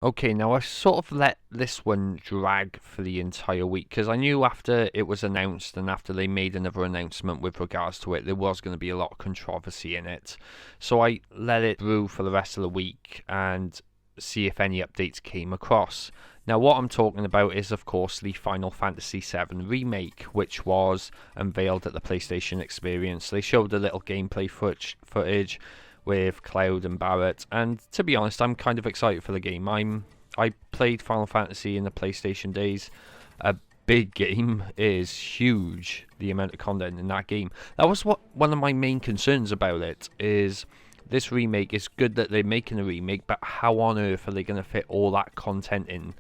Okay, now I sort of let this one drag for the entire week because I knew after it was announced and after they made another announcement with regards to it, there was going to be a lot of controversy in it. So I let it brew for the rest of the week and see if any updates came across. Now, what I'm talking about is, of course, the Final Fantasy VII Remake, which was unveiled at the PlayStation Experience. They showed a little gameplay footage with Cloud and Barrett, and to be honest, I'm kind of excited for the game. I played Final Fantasy in the PlayStation days. A big game is huge. The amount of content in that game. That was what one of my main concerns about it is. This remake is good that they're making a remake, but how on earth are they going to fit all that content in?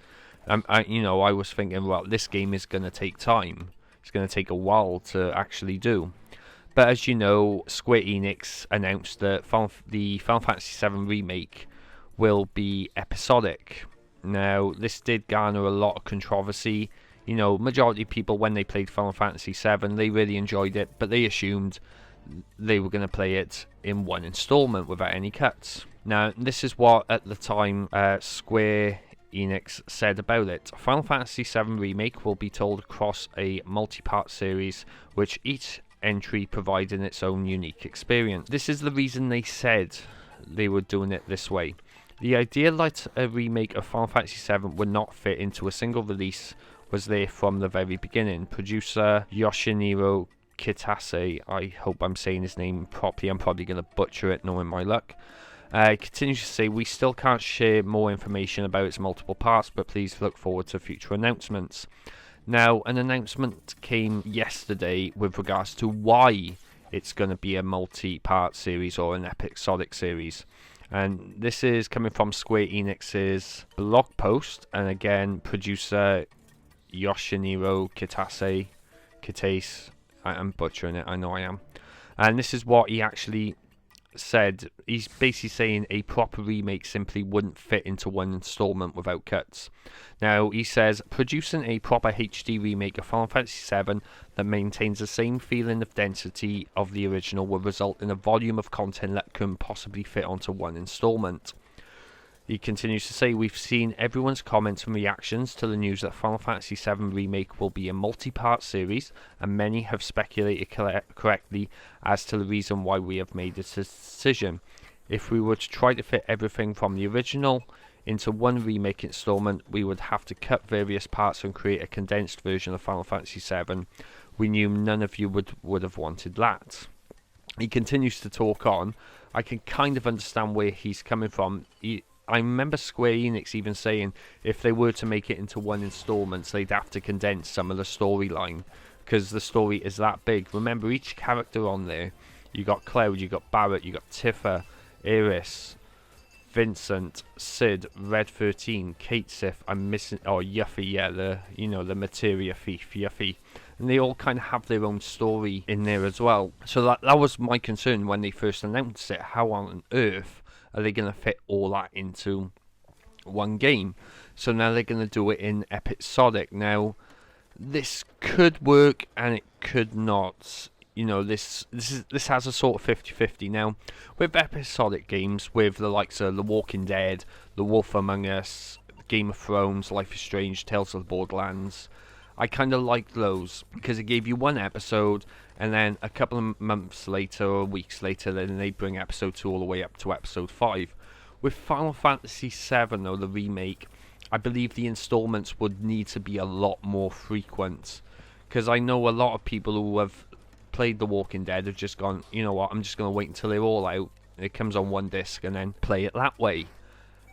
I was thinking, well, this game is going to take time. It's going to take a while to actually do. But as you know, Square Enix announced that the Final Fantasy VII Remake will be episodic. Now, this did garner a lot of controversy. Majority of people, when they played Final Fantasy VII, they really enjoyed it, but they assumed they were going to play it in one installment without any cuts. Now, this is what, at the time, Square Enix said about it. Final Fantasy VII Remake will be told across a multi-part series, which each entry providing its own unique experience. This is the reason they said they were doing it this way. The idea that a remake of Final Fantasy VII would not fit into a single release was there from the very beginning. Producer Yoshiniro Kitase, I hope I'm saying his name properly, I'm probably going to butcher it knowing my luck, continues to say, we still can't share more information about its multiple parts, but please look forward to future announcements. Now, an announcement came yesterday with regards to why it's going to be a multi-part series or an episodic series. And this is coming from Square Enix's blog post. And again, producer Yoshiniro Kitase, I'm butchering it, I know I am. And this is what he actually said. He's basically saying a proper remake simply wouldn't fit into one installment without cuts. Now, he says, producing a proper HD remake of Final Fantasy VII that maintains the same feeling of density of the original will result in a volume of content that couldn't possibly fit onto one installment. He continues to say, we've seen everyone's comments and reactions to the news that Final Fantasy VII Remake will be a multi-part series, and many have speculated correctly as to the reason why we have made this decision. If we were to try to fit everything from the original into one remake installment, we would have to cut various parts and create a condensed version of Final Fantasy VII. We knew none of you would have wanted that. He continues to talk on. I can kind of understand where he's coming from. I remember Square Enix even saying if they were to make it into one installment, they'd have to condense some of the storyline because the story is that big. Remember, each character on there, you got Cloud, you got Barrett, you got Tifa, Iris, Vincent, Sid, Red 13, Kate Sith, I'm missing, Yuffie, yeah, the materia thief, Yuffie. And they all kind of have their own story in there as well. So that was my concern when they first announced it. How on earth are they going to fit all that into one game? So now they're going to do it in episodic. Now, this could work and it could not. This has a sort of 50-50. Now, with episodic games, with the likes of The Walking Dead, The Wolf Among Us, Game of Thrones, Life is Strange, Tales of the Borderlands, I kind of like those because it gave you one episode, and then a couple of months later or weeks later, then they bring episode 2 all the way up to episode 5. With Final Fantasy VII, though, the remake, I believe the installments would need to be a lot more frequent, because I know a lot of people who have played The Walking Dead have just gone, you know what, I'm just going to wait until they're all out, it comes on one disc, and then play it that way.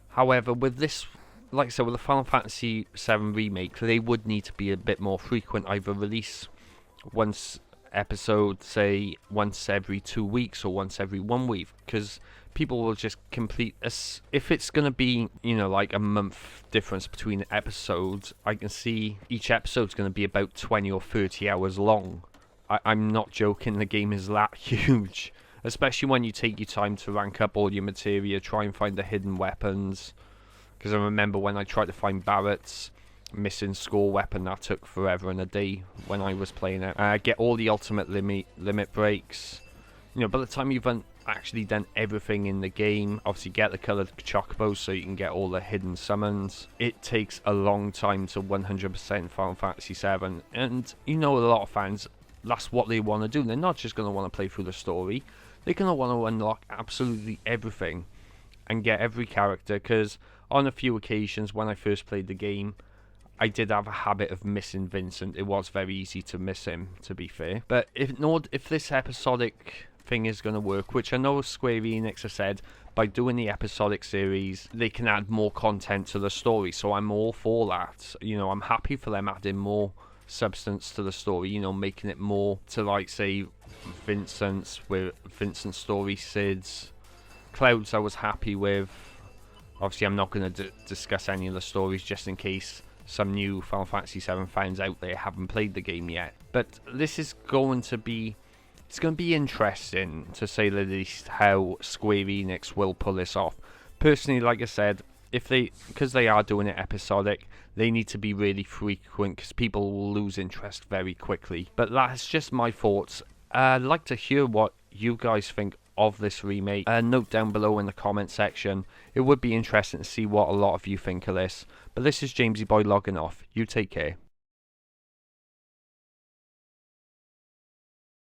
However, with this, like I said, with the Final Fantasy VII Remake, they would need to be a bit more frequent, either release once episode, say, once every 2 weeks or once every 1 week, because people will just complete if it's going to be, like a month difference between episodes. I can see each episode's going to be about 20 or 30 hours long. I'm not joking, the game is that huge, especially when you take your time to rank up all your materia, try and find the hidden weapons. Because I remember when I tried to find Barrett's missing score weapon, that took forever and a day when I was playing it. Get all the ultimate limit breaks. By the time you've actually done everything in the game. Obviously get the coloured chocobos so you can get all the hidden summons. It takes a long time to 100% Final Fantasy 7, and you know, a lot of fans, that's what they want to do. They're not just going to want to play through the story, they're going to want to unlock absolutely everything and get every character, because on a few occasions when I first played the game, I did have a habit of missing Vincent. It was very easy to miss him, to be fair. But if this episodic thing is going to work, which I know Square Enix has said, by doing the episodic series, they can add more content to the story. So I'm all for that. You know, I'm happy for them adding more substance to the story. You know, making it more to, like, say, Vincent's story, Cid's. Cloud's I was happy with. Obviously, I'm not going to discuss any of the stories just in case some new Final Fantasy 7 fans out there haven't played the game yet. But this is going to be... It's going to be interesting, to say the least, how Square Enix will pull this off. Personally, like I said, because they are doing it episodic, they need to be really frequent, because people will lose interest very quickly. But that's just my thoughts. I'd like to hear what you guys think of this remake. Note down below in the comment section. It would be interesting to see what a lot of you think of this. But this is Jamesy Boy logging off. You take care.